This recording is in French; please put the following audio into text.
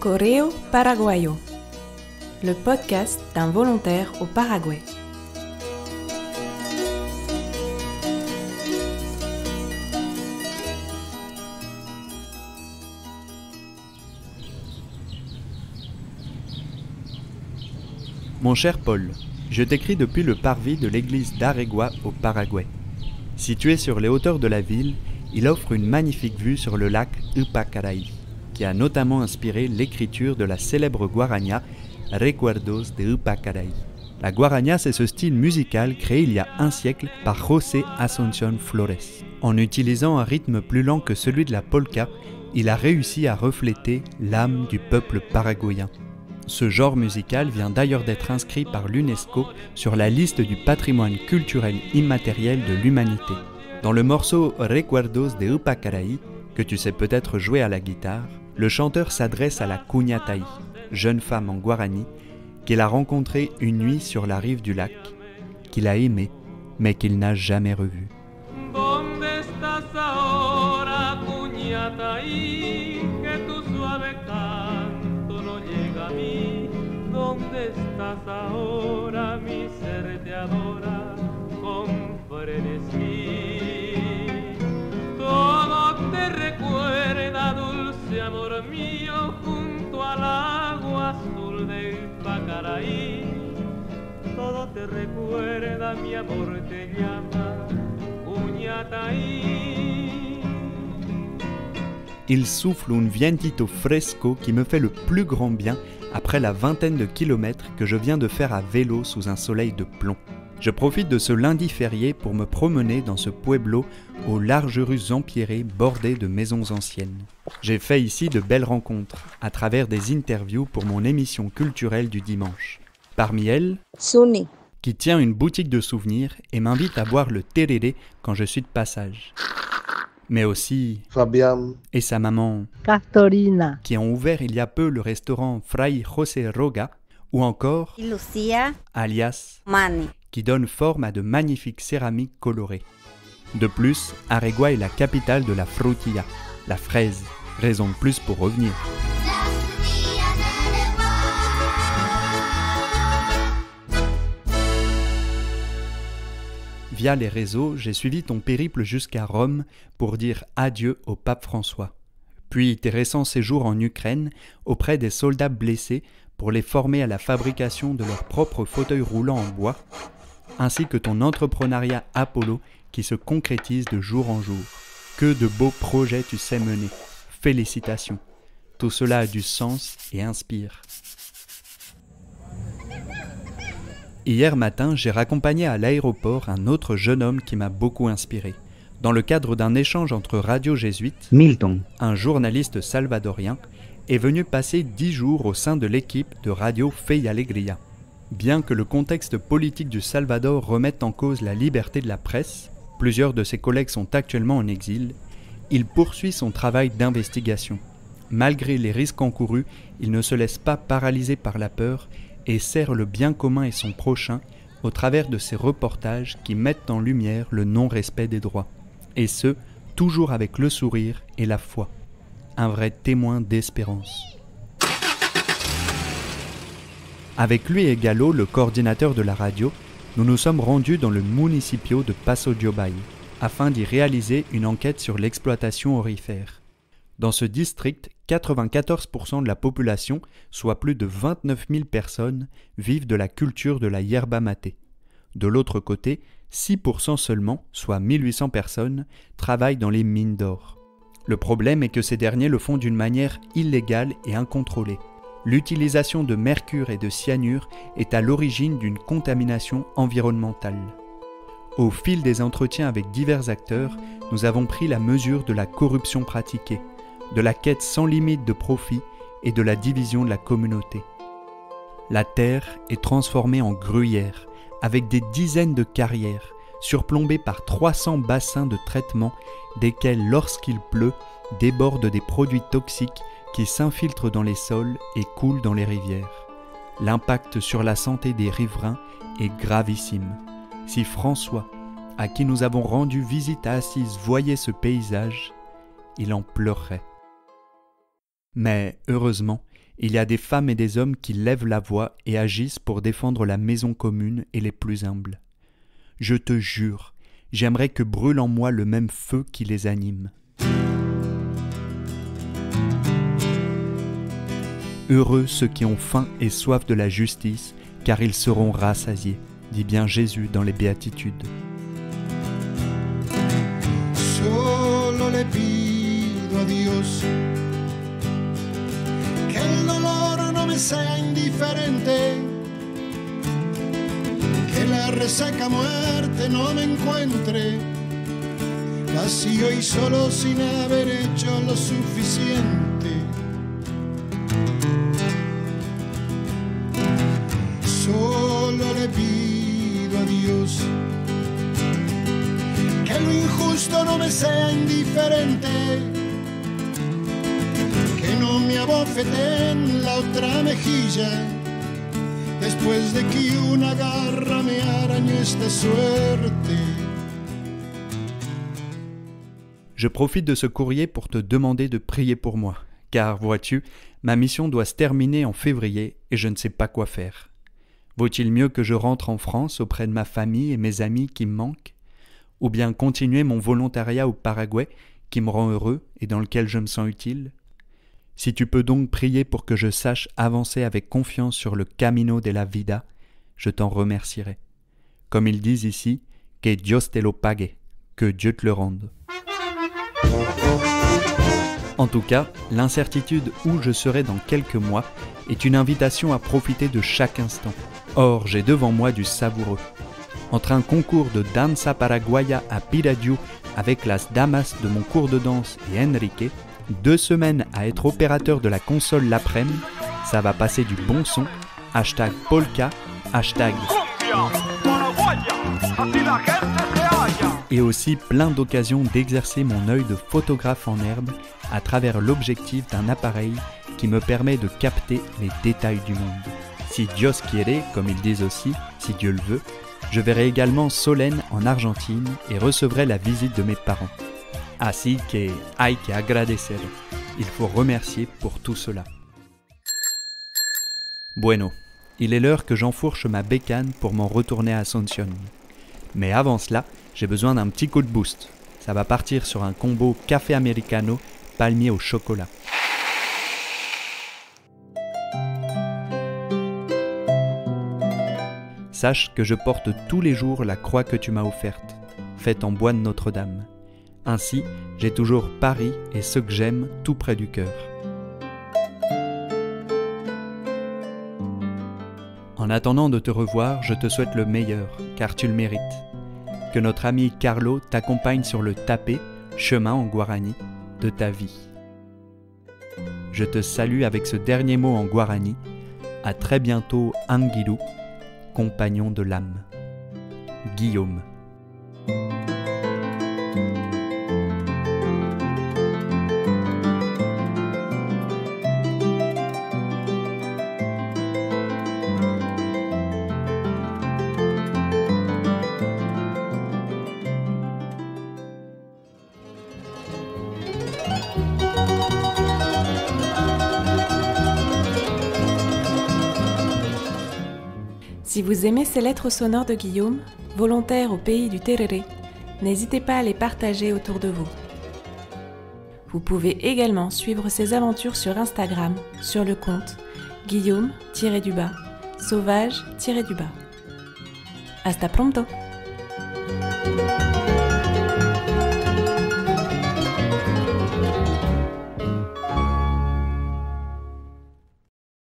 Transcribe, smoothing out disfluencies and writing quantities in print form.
Correo Paraguayo, le podcast d'un volontaire au Paraguay. Mon cher Paul, je t'écris depuis le parvis de l'église d'Aregua au Paraguay. Situé sur les hauteurs de la ville, il offre une magnifique vue sur le lac Ypacaraí, qui a notamment inspiré l'écriture de la célèbre guarania Recuerdos de Ypacaraí. La guarania, c'est ce style musical créé il y a un siècle par José Asunción Flores. En utilisant un rythme plus lent que celui de la polka, il a réussi à refléter l'âme du peuple paraguayen. Ce genre musical vient d'ailleurs d'être inscrit par l'UNESCO sur la liste du patrimoine culturel immatériel de l'humanité. Dans le morceau Recuerdos de Ypacaraí, que tu sais peut-être jouer à la guitare, le chanteur s'adresse à la Cuñataí, jeune femme en guarani, qu'il a rencontrée une nuit sur la rive du lac, qu'il a aimée, mais qu'il n'a jamais revue. ¿Dónde estás ahora? Mi ser te adora con frenesí. Todo te recuerda, dulce amor mío, junto al agua azul de Ypacaraí. Todo te recuerda, mi amor te llama Cuñataí. Il souffle un vientito fresco qui me fait le plus grand bien après la vingtaine de kilomètres que je viens de faire à vélo sous un soleil de plomb. Je profite de ce lundi férié pour me promener dans ce pueblo aux larges rues empierrées bordées de maisons anciennes. J'ai fait ici de belles rencontres à travers des interviews pour mon émission culturelle du dimanche. Parmi elles, Suni, qui tient une boutique de souvenirs et m'invite à boire le tereré quand je suis de passage. Mais aussi Fabián et sa maman, Castorina, qui ont ouvert il y a peu le restaurant Fray José Roga, ou encore Lucia, alias, Mani. qui donne forme à de magnifiques céramiques colorées. De plus, Aregua est la capitale de la frutilla, la fraise, raison de plus pour revenir. Via les réseaux, j'ai suivi ton périple jusqu'à Rome pour dire adieu au pape François. Puis tes récents séjours en Ukraine auprès des soldats blessés pour les former à la fabrication de leurs propres fauteuils roulants en bois, ainsi que ton entrepreneuriat Apollo qui se concrétise de jour en jour. Que de beaux projets tu sais mener. Félicitations. Tout cela a du sens et inspire. Hier matin, j'ai raccompagné à l'aéroport un autre jeune homme qui m'a beaucoup inspiré. Dans le cadre d'un échange entre Radio Jésuite, Milton, un journaliste salvadorien, est venu passer 10 jours au sein de l'équipe de Radio Fe y Alegría. Bien que le contexte politique du Salvador remette en cause la liberté de la presse, plusieurs de ses collègues sont actuellement en exil, il poursuit son travail d'investigation. Malgré les risques encourus, il ne se laisse pas paralyser par la peur et sert le bien commun et son prochain au travers de ses reportages qui mettent en lumière le non-respect des droits. Et ce, toujours avec le sourire et la foi. Un vrai témoin d'espérance. Avec lui et Galo, le coordinateur de la radio, nous nous sommes rendus dans le municipio de Paso de Yobay, afin d'y réaliser une enquête sur l'exploitation aurifère. Dans ce district, 94% de la population, soit plus de 29 000 personnes, vivent de la culture de la yerba maté. De l'autre côté, 6% seulement, soit 1800 personnes, travaillent dans les mines d'or. Le problème est que ces derniers le font d'une manière illégale et incontrôlée. L'utilisation de mercure et de cyanure est à l'origine d'une contamination environnementale. Au fil des entretiens avec divers acteurs, nous avons pris la mesure de la corruption pratiquée, de la quête sans limite de profit et de la division de la communauté. La terre est transformée en gruyère, avec des dizaines de carrières, surplombées par 300 bassins de traitement, desquels, lorsqu'il pleut, débordent des produits toxiques qui s'infiltrent dans les sols et coulent dans les rivières. L'impact sur la santé des riverains est gravissime. Si François, à qui nous avons rendu visite à Assise, voyait ce paysage, il en pleurerait. Mais heureusement, il y a des femmes et des hommes qui lèvent la voix et agissent pour défendre la maison commune et les plus humbles. Je te jure, j'aimerais que brûle en moi le même feu qui les anime. Heureux ceux qui ont faim et soif de la justice, car ils seront rassasiés, dit bien Jésus dans les Béatitudes. Solo le pido a Dios que el dolor no me sea indiferente, que la resaca muerte no me encuentre vacío y solo sin haber hecho lo suficiente. Solo le pido a Dios que lo injusto no me sea indiferente, que no me abofeten la otra mejilla después de que una garra me arañó esta suerte. Je profite de ce courrier pour te demander de prier pour moi, car, vois-tu, ma mission doit se terminer en février et je ne sais pas quoi faire. Vaut-il mieux que je rentre en France auprès de ma famille et mes amis qui me manquent, ou bien continuer mon volontariat au Paraguay qui me rend heureux et dans lequel je me sens utile? Si tu peux donc prier pour que je sache avancer avec confiance sur le camino de la vida, je t'en remercierai. Comme ils disent ici, que Dios te lo pague, que Dieu te le rende. En tout cas, l'incertitude où je serai dans quelques mois est une invitation à profiter de chaque instant. Or, j'ai devant moi du savoureux. Entre un concours de danza paraguaya à Piradiu avec las damas de mon cours de danse et Enrique, 2 semaines à être opérateur de la console l'après-midi, ça va passer du bon son, hashtag polka, hashtag... Et aussi plein d'occasions d'exercer mon œil de photographe en herbe à travers l'objectif d'un appareil qui me permet de capter les détails du monde. Si Dios quiere, comme ils disent aussi, si Dieu le veut, je verrai également Solène en Argentine et recevrai la visite de mes parents. Así que hay que agradecer. Il faut remercier pour tout cela. Bueno, il est l'heure que j'enfourche ma bécane pour m'en retourner à Asunción. Mais avant cela, j'ai besoin d'un petit coup de boost. Ça va partir sur un combo café americano palmier au chocolat. Sache que je porte tous les jours la croix que tu m'as offerte, faite en bois de Notre-Dame. Ainsi, j'ai toujours Paris et ceux que j'aime tout près du cœur. En attendant de te revoir, je te souhaite le meilleur, car tu le mérites. Que notre ami Carlo t'accompagne sur le tapé, chemin en guarani, de ta vie. Je te salue avec ce dernier mot en guarani. À très bientôt, Anguilou, compagnon de l'âme. Guillaume. Si vous aimez ces lettres sonores de Guillaume, volontaire au pays du Tereré, n'hésitez pas à les partager autour de vous. Vous pouvez également suivre ses aventures sur Instagram, sur le compte Guillaume-sauvage-. Hasta pronto!